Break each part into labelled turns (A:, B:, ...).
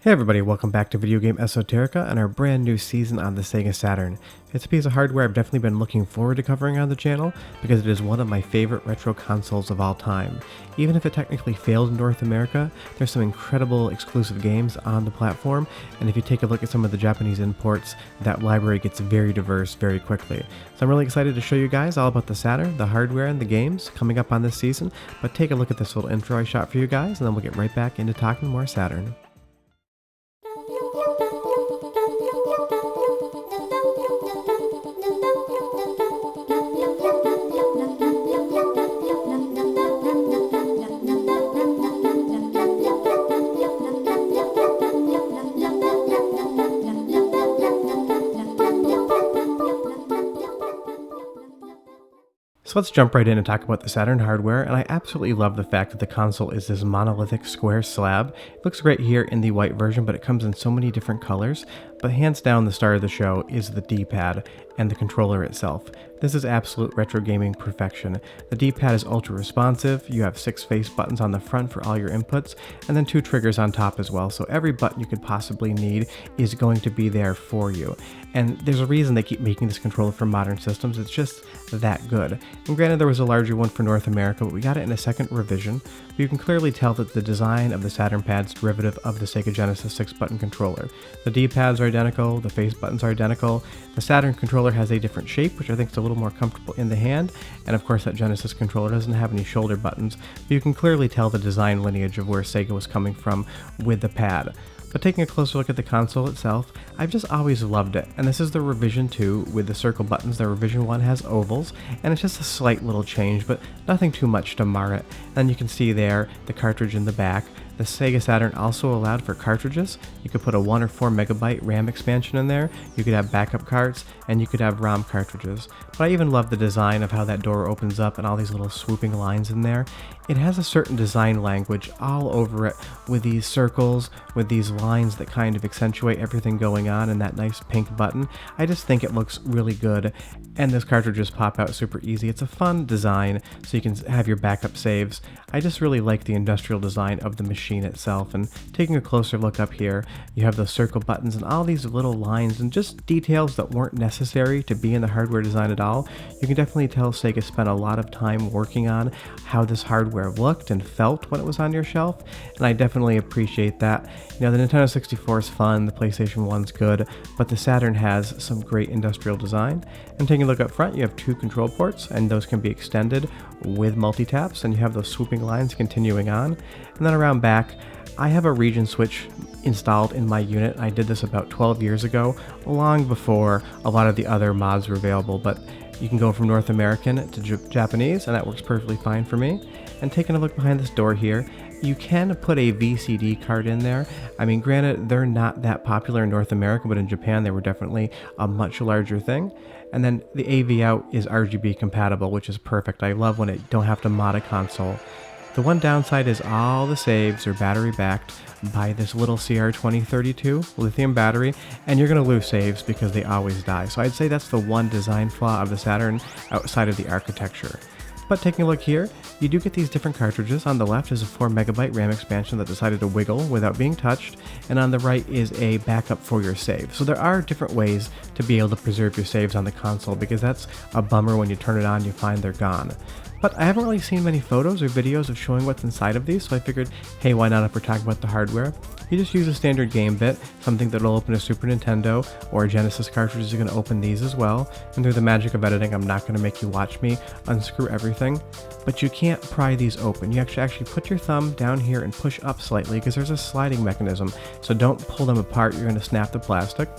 A: Hey everybody, welcome back to Video Game Esoterica and our brand new season on the Sega Saturn. It's a piece of hardware I've definitely been looking forward to covering on the channel because it is one of my favorite retro consoles of all time. Even if it technically failed in North America, there's some incredible exclusive games on the platform, and if you take a look at some of the Japanese imports, that library gets very diverse very quickly. So I'm really excited to show you guys all about the Saturn, the hardware, and the games coming up on this season, but take a look at this little intro I shot for you guys, and then we'll get right back into talking more Saturn. So let's jump right in and talk about the Saturn hardware, and I absolutely love the fact that the console is this monolithic square slab. It looks great here in the white version, but it comes in so many different colors. But hands down, the star of the show is the D-pad and the controller itself. This is absolute retro gaming perfection. The D-pad is ultra responsive, you have 6 face buttons on the front for all your inputs, and then 2 triggers on top as well, so every button you could possibly need is going to be there for you. And there's a reason they keep making this controller for modern systems, it's just that good. And granted, there was a larger one for North America, but we got it in a second revision. But you can clearly tell that the design of the Saturn Pads derivative of the Sega Genesis 6-button controller. The D-pads are identical, the face buttons are identical, the Saturn controller has a different shape, which I think is a little more comfortable in the hand, and of course that Genesis controller doesn't have any shoulder buttons, but you can clearly tell the design lineage of where Sega was coming from with the pad. But taking a closer look at the console itself, I've just always loved it, and this is the revision 2 with the circle buttons. The revision 1 has ovals, and it's just a slight little change, but nothing too much to mar it. And you can see there the cartridge in the back. The Sega Saturn also allowed for cartridges. You could put a 1 or 4 megabyte RAM expansion in there, you could have backup cards, and you could have ROM cartridges. But I even love the design of how that door opens up and all these little swooping lines in there. It has a certain design language all over it with these circles, with these lines that kind of accentuate everything going on, and that nice pink button. I just think it looks really good, and those cartridges pop out super easy. It's a fun design, so you can have your backup saves. I just really like the industrial design of the machine itself, and taking a closer look up here, you have those circle buttons and all these little lines and just details that weren't necessary to be in the hardware design at all. You can definitely tell Sega spent a lot of time working on how this hardware looked and felt when it was on your shelf, and I definitely appreciate that. You know, the Nintendo 64 is fun, the PlayStation 1's good, but the Saturn has some great industrial design. And taking a look up front, you have 2 control ports, and those can be extended with multi-taps, and you have those swooping lines continuing on. And then around back, I have a region switch installed in my unit. I did this about 12 years ago, long before a lot of the other mods were available, but you can go from North American to Japanese, and that works perfectly fine for me. And taking a look behind this door here, you can put a VCD card in there. I mean, granted, they're not that popular in North America, but in Japan they were definitely a much larger thing. And then the AV out is RGB compatible, which is perfect. I love when it don't have to mod a console. The one downside is all the saves are battery backed by this little CR2032 lithium battery, and you're going to lose saves because they always die. So I'd say that's the one design flaw of the Saturn outside of the architecture. But taking a look here, you do get these different cartridges. On the left is a 4 megabyte RAM expansion that decided to wiggle without being touched, and on the right is a backup for your save. So there are different ways to be able to preserve your saves on the console, because that's a bummer when you turn it on, you find they're gone. But I haven't really seen many photos or videos of showing what's inside of these, so I figured, hey, why not if we're talking about the hardware? You just use a standard game bit, something that'll open a Super Nintendo or a Genesis cartridge is going to open these as well. And through the magic of editing, I'm not going to make you watch me unscrew everything. But you can't pry these open. You actually put your thumb down here and push up slightly because there's a sliding mechanism. So don't pull them apart, you're going to snap the plastic.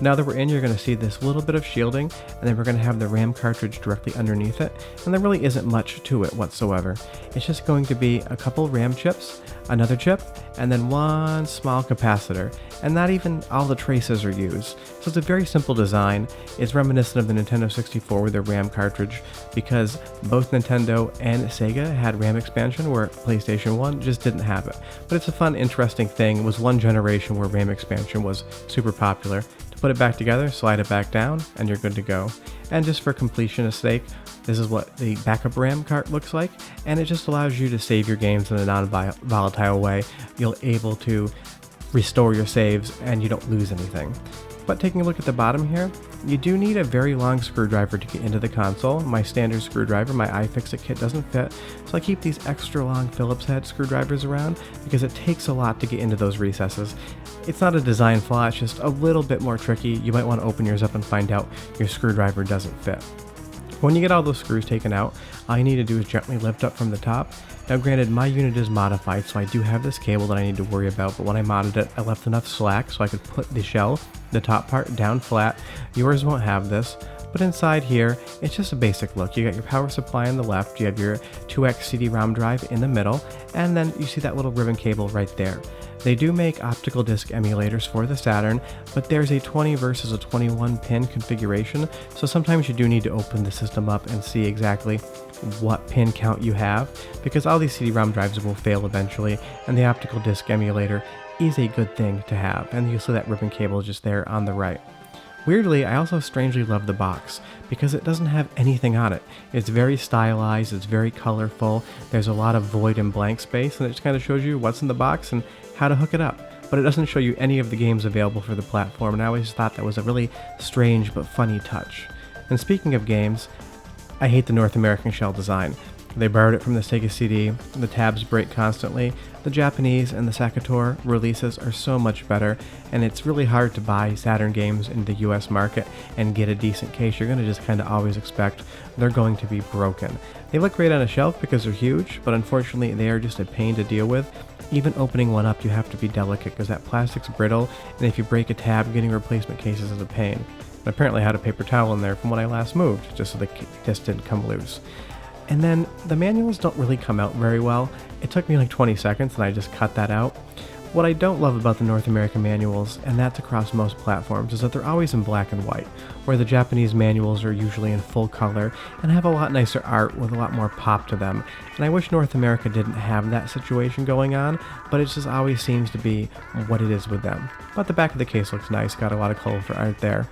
A: Now that we're in, you're going to see this little bit of shielding, and then we're going to have the RAM cartridge directly underneath it. And there really isn't much to it whatsoever. It's just going to be a couple RAM chips, another chip, and then one small capacitor, and not even all the traces are used. So it's a very simple design. It's reminiscent of the Nintendo 64 with their RAM cartridge, because both Nintendo and Sega had RAM expansion where PlayStation 1 just didn't have it. But it's a fun, interesting thing. It was one generation where RAM expansion was super popular. To put it back together, slide it back down, and you're good to go. And just for completionist sake, this is what the backup RAM cart looks like, and it just allows you to save your games in a non-volatile way. You'll able to restore your saves and you don't lose anything. But taking a look at the bottom here, you do need a very long screwdriver to get into the console. My standard screwdriver, my iFixit kit, doesn't fit, so I keep these extra long Phillips head screwdrivers around because it takes a lot to get into those recesses. It's not a design flaw, it's just a little bit more tricky. You might want to open yours up and find out your screwdriver doesn't fit. When you get all those screws taken out, all you need to do is gently lift up from the top. Now granted, my unit is modified, so I do have this cable that I need to worry about, but when I modded it, I left enough slack so I could put the shell, the top part, down flat. Yours won't have this, but inside here, it's just a basic look. You got your power supply on the left, you have your 2x CD-ROM drive in the middle, and then you see that little ribbon cable right there. They do make optical disc emulators for the Saturn, but there's a 20 versus a 21 pin configuration, so sometimes you do need to open the system up and see exactly what pin count you have, because all these CD-ROM drives will fail eventually, and the optical disc emulator is a good thing to have, and you'll see that ribbon cable just there on the right. Weirdly, I also strangely love the box, because it doesn't have anything on it. It's very stylized, it's very colorful, there's a lot of void and blank space, and it just kind of shows you what's in the box and how to hook it up. But it doesn't show you any of the games available for the platform, and I always thought that was a really strange but funny touch. And speaking of games, I hate the North American shell design. They borrowed it from the Sega CD, the tabs break constantly, the Japanese and the Saturn releases are so much better, and it's really hard to buy Saturn games in the US market and get a decent case. You're going to just kind of always expect they're going to be broken. They look great on a shelf because they're huge, but unfortunately they are just a pain to deal with. Even opening one up, you have to be delicate because that plastic's brittle, and if you break a tab, getting replacement cases is a pain. And apparently I had a paper towel in there from when I last moved, just so the disc didn't come loose. And then the manuals don't really come out very well. It took me like 20 seconds and I just cut that out. What I don't love about the North American manuals, and that's across most platforms, is that they're always in black and white, where the Japanese manuals are usually in full color and have a lot nicer art with a lot more pop to them. And I wish North America didn't have that situation going on, but it just always seems to be what it is with them. But the back of the case looks nice, got a lot of colorful art there.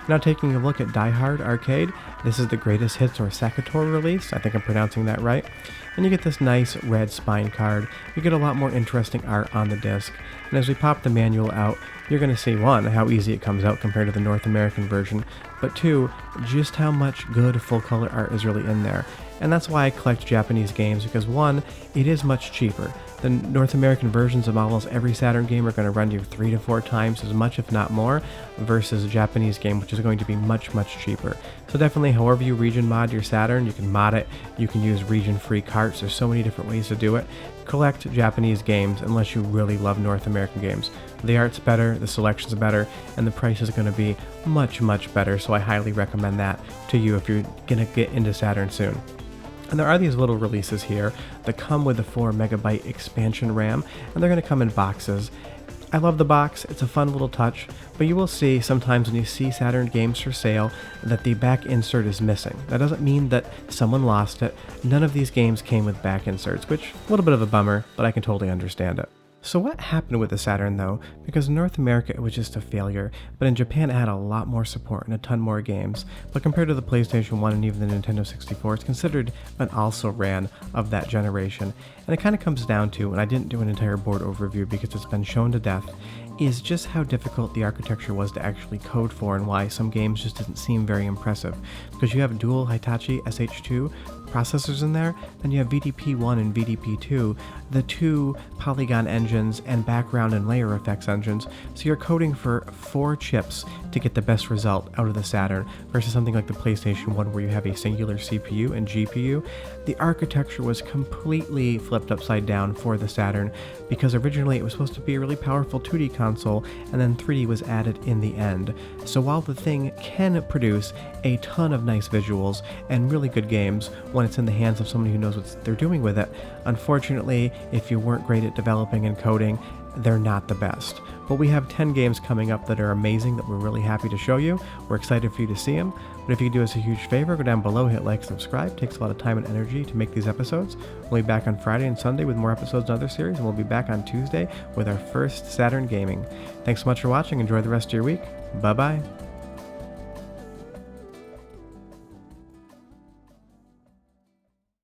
A: Now taking a look at Die Hard Arcade, this is the Greatest Hits or Saturn release, I think I'm pronouncing that right, and you get this nice red spine card. You get a lot more interesting art on the disc, and as we pop the manual out, you're going to see, one, how easy it comes out compared to the North American version, but two, just how much good full color art is really in there. And that's why I collect Japanese games, because one, it is much cheaper. The North American versions of almost every Saturn game are going to run you 3 to 4 times as much, if not more, versus a Japanese game, which is going to be much, much cheaper. So definitely, however you region mod your Saturn, you can mod it, you can use region-free carts, there's so many different ways to do it. Collect Japanese games unless you really love North American games. The art's better, the selection's better, and the price is going to be much, much better, so I highly recommend that to you if you're going to get into Saturn soon. And there are these little releases here that come with a 4MB expansion RAM, and they're going to come in boxes. I love the box, it's a fun little touch, but you will see sometimes when you see Saturn games for sale that the back insert is missing. That doesn't mean that someone lost it. None of these games came with back inserts, which is a little bit of a bummer, but I can totally understand it. So what happened with the Saturn though? Because in North America it was just a failure, but in Japan it had a lot more support and a ton more games. But compared to the PlayStation 1 and even the Nintendo 64, it's considered an also-ran of that generation. And it kind of comes down to, and I didn't do an entire board overview because it's been shown to death, is just how difficult the architecture was to actually code for and why some games just didn't seem very impressive. Because you have dual Hitachi SH2 processors in there, then you have VDP1 and VDP2, the two polygon engines and background and layer effects engines, so you're coding for 4 chips to get the best result out of the Saturn, versus something like the PlayStation 1 where you have a singular CPU and GPU. The architecture was completely flipped upside down for the Saturn, because originally it was supposed to be a really powerful 2D console, and then 3D was added in the end. So while the thing can produce a ton of nice visuals and really good games when it's in the hands of somebody who knows what they're doing with it, unfortunately, if you weren't great at developing and coding, they're not the best. But we have 10 games coming up that are amazing that we're really happy to show you. We're excited for you to see them. But if you could do us a huge favor, go down below, hit like, subscribe. It takes a lot of time and energy to make these episodes. We'll be back on Friday and Sunday with more episodes in other series, and we'll be back on Tuesday with our first Saturn gaming. Thanks so much for watching. Enjoy the rest of your week. Bye-bye.